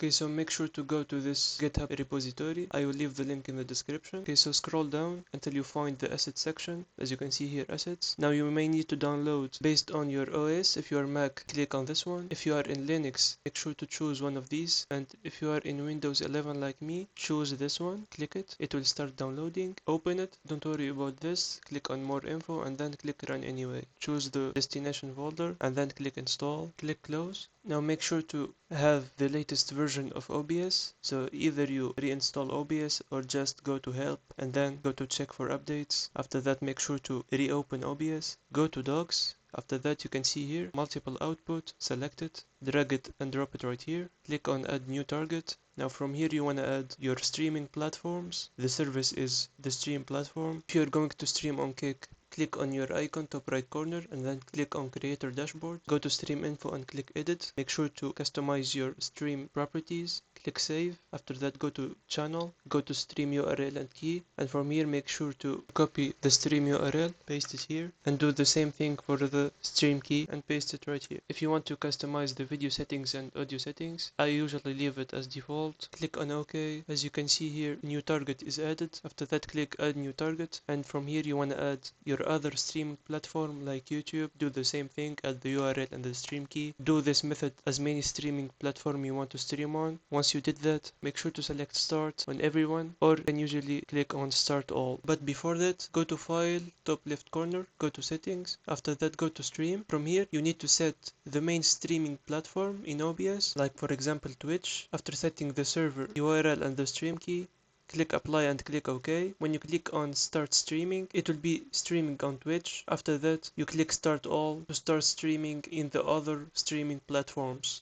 Okay, so make sure to go to this GitHub repository. I will leave the link in the description. Okay, so scroll down until you find the assets section. As you can see here, assets. Now you may need to download based on your OS. If you are Mac, click on this one. If you are in Linux, make sure to choose one of these. And if you are in Windows 11 like me, choose this one. Click it. It will start downloading. Open it. Don't worry about this. Click on more info and then click run anyway. Choose the destination folder and then click install. Click close. Now make sure to have the latest version of OBS. So either you reinstall OBS or just go to help and then go to check for updates. After that, make sure to reopen OBS. Go to docs. After that, you can see here multiple output. Select it, drag it and drop it right here. Click on add new target. Now from here you want to add your streaming platforms. The service is the stream platform. If you're going to stream on Kick, click on your icon top right corner and then click on creator dashboard. Go to stream info and click edit. Make sure to customize your stream properties. Click save. After that, go to channel, go to stream URL and key, and from here make sure to copy the stream URL, paste it here, and do the same thing for the stream key and paste it right here. If you want to customize the video settings and audio settings, I usually leave it as default. Click on OK. As you can see here, new target is added. After that, click add new target, and from here you want to add your other streaming platform like YouTube. Do the same thing, add the URL and the stream key. Do this method as many streaming platform you want to stream on. Once you did that, make sure to select start on everyone, or you can usually click on start all. But before that, go to file, top left corner, go to settings. After that, go to stream. From here, you need to set the main streaming platform in OBS, like for example Twitch. After setting the server URL and the stream key, click apply and click OK. When you click on start streaming, it will be streaming on Twitch. After that, you click start all to start streaming in the other streaming platforms.